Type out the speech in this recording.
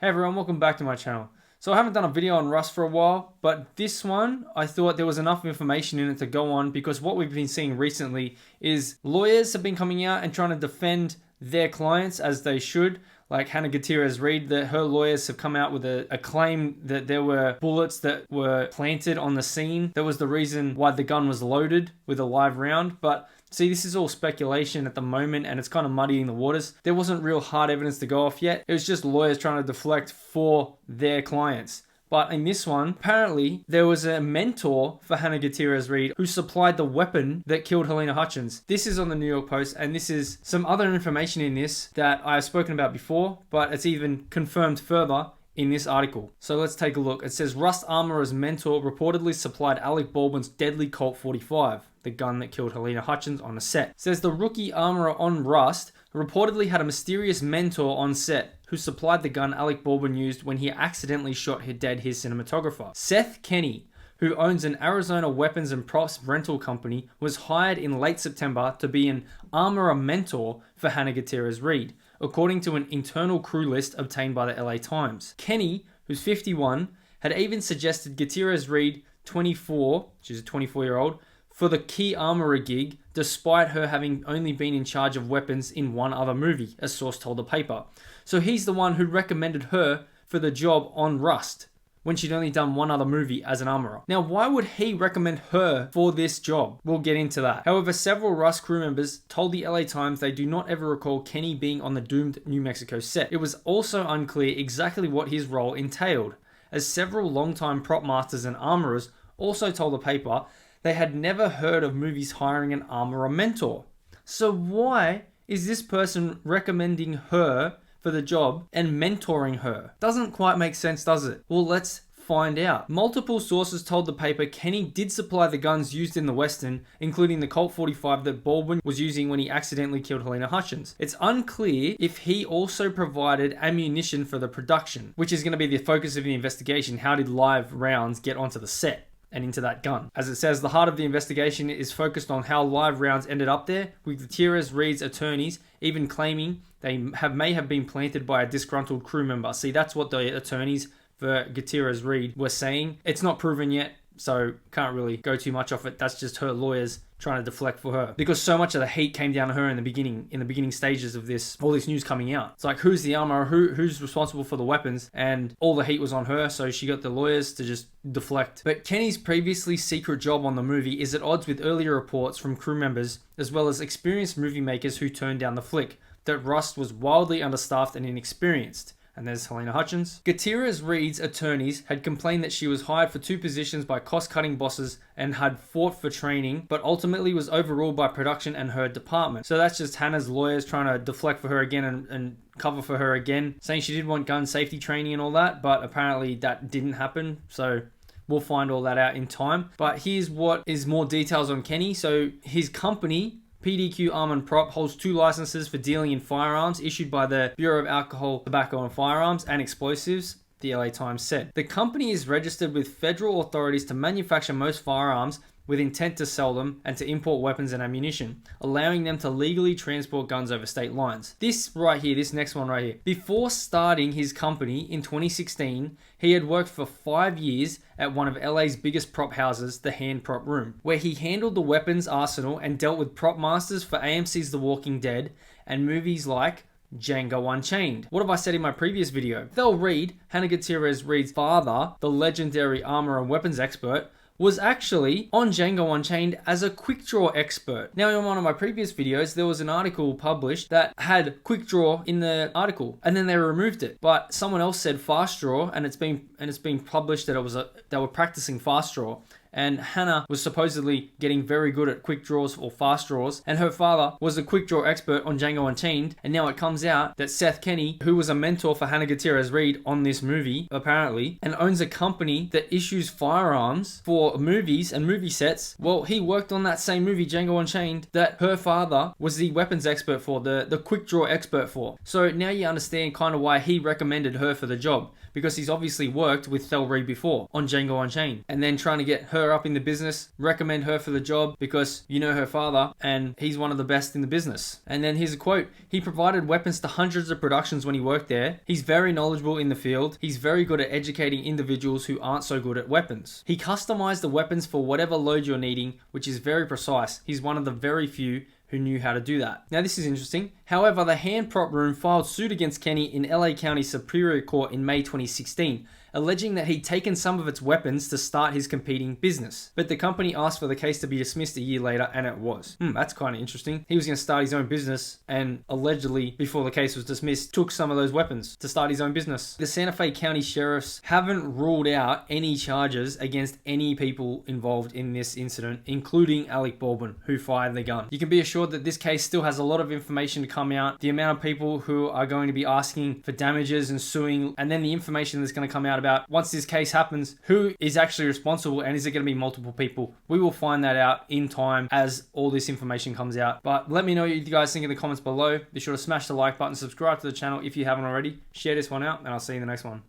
Hey everyone, welcome back to my channel. So I haven't done a video on Rust for a while, but this one, I thought there was enough information in it to go on because what we've been seeing recently is lawyers have been coming out and trying to defend their clients as they should. Like Hannah Gutierrez Reid, that her lawyers have come out with a claim that there were bullets that were planted on the scene. That was the reason why the gun was loaded with a live round. But see, this is all speculation at the moment and it's kind of muddying the waters. There wasn't real hard evidence to go off yet. It was just lawyers trying to deflect for their clients. But in this one, apparently there was a mentor for Hannah Gutierrez Reid who supplied the weapon that killed Helena Hutchins. This is on the New York Post, and this is some other information in this that I've spoken about before, but it's even confirmed further in this article. So let's take a look. It says Rust Armorer's mentor reportedly supplied Alec Baldwin's deadly Colt 45, the gun that killed Helena Hutchins on a set. It says the rookie armorer on Rust reportedly had a mysterious mentor on set who supplied the gun Alec Baldwin used when he accidentally shot dead his cinematographer. Seth Kenny, who owns an Arizona weapons and props rental company, was hired in late September to be an armorer mentor for Hannah Gutierrez Reid, according to an internal crew list obtained by the LA Times. Kenny, who's 51, had even suggested Gutierrez Reid, 24, she's a 24-year-old, for the key armorer gig, despite her having only been in charge of weapons in one other movie, a source told the paper. So he's the one who recommended her for the job on Rust, when she'd only done one other movie as an armorer. Now, why would he recommend her for this job? We'll get into that. However, several Rust crew members told the LA Times they do not ever recall Kenny being on the doomed New Mexico set. It was also unclear exactly what his role entailed, as several longtime prop masters and armorers also told the paper they had never heard of movies hiring an armorer mentor. So why is this person recommending her for the job and mentoring her? Doesn't quite make sense, does it? Well, let's find out. Multiple sources told the paper Kenny did supply the guns used in the Western, including the Colt 45 that Baldwin was using when he accidentally killed Helena Hutchins. It's unclear if he also provided ammunition for the production, which is going to be the focus of the investigation. How did live rounds get onto the set and into that gun? As it says, the heart of the investigation is focused on how live rounds ended up there, with Gutierrez Reid's attorneys even claiming they may have been planted by a disgruntled crew member. See, that's what the attorneys for Gutierrez Reid were saying. It's not proven yet, so can't really go too much off it. That's just her lawyers trying to deflect for her, because so much of the heat came down to her in the beginning stages of all this news coming out. It's like, who's the armorer, who's responsible for the weapons, and all the heat was on her, so she got the lawyers to just deflect. But Kenny's previously secret job on the movie is at odds with earlier reports from crew members as well as experienced movie makers who turned down the flick, that Rust was wildly understaffed and inexperienced. And there's Helena Hutchins. Gutierrez Reid's attorneys had complained that she was hired for 2 positions by cost-cutting bosses and had fought for training, but ultimately was overruled by production and her department. So that's just Hannah's lawyers trying to deflect for her again and cover for her again, saying she did want gun safety training and all that, but apparently that didn't happen. So we'll find all that out in time. But here's what is more details on Kenny. So his company, PDQ Arm and Prop, holds 2 licenses for dealing in firearms issued by the Bureau of Alcohol, Tobacco and Firearms and Explosives, the LA Times said. The company is registered with federal authorities to manufacture most firearms with intent to sell them and to import weapons and ammunition, allowing them to legally transport guns over state lines. This right here, this next one right here. Before starting his company in 2016, he had worked for 5 years at one of LA's biggest prop houses, the Hand Prop Room, where he handled the weapons arsenal and dealt with prop masters for AMC's The Walking Dead and movies like Django Unchained. What have I said in my previous video? Thel Reid, Hannah Gutierrez Reid's father, the legendary armor and weapons expert, was actually on Django Unchained as a quick draw expert. Now, in one of my previous videos, there was an article published that had quick draw in the article, and then they removed it. But someone else said fast draw, and it's been published that they were practicing fast draw. And Hannah was supposedly getting very good at quick draws or fast draws, and her father was a quick draw expert on Django Unchained. And now it comes out that Seth Kenny, who was a mentor for Hannah Gutierrez Reid on this movie, apparently, and owns a company that issues firearms for movies and movie sets, well, he worked on that same movie, Django Unchained, that her father was the weapons expert for, the quick draw expert for. So now you understand kind of why he recommended her for the job, because he's obviously worked with Thel Reid before on Django Unchained, and then trying to get her her up in the business, recommend her for the job because you know her father and he's one of the best in the business. And then here's a quote. He provided weapons to hundreds of productions when he worked there. He's very knowledgeable in the field. He's very good at educating individuals who aren't so good at weapons. He customized the weapons for whatever load you're needing, which is very precise. He's one of the very few who knew how to do that. Now this is interesting. However, the hand prop room filed suit against Kenny in LA County Superior Court in May 2016, alleging that he'd taken some of its weapons to start his competing business. But the company asked for the case to be dismissed a year later, and it was. That's kind of interesting. He was going to start his own business and allegedly, before the case was dismissed, took some of those weapons to start his own business. The Santa Fe County sheriffs haven't ruled out any charges against any people involved in this incident, including Alec Baldwin, who fired the gun. You can be assured that this case still has a lot of information to come out. The amount of people who are going to be asking for damages and suing, and then the information that's going to come out about once this case happens, who is actually responsible and is it going to be multiple people? We will find that out in time as all this information comes out. But let me know what you guys think in the comments below. Be sure to smash the like button, subscribe to the channel if you haven't already, share this one out, and I'll see you in the next one.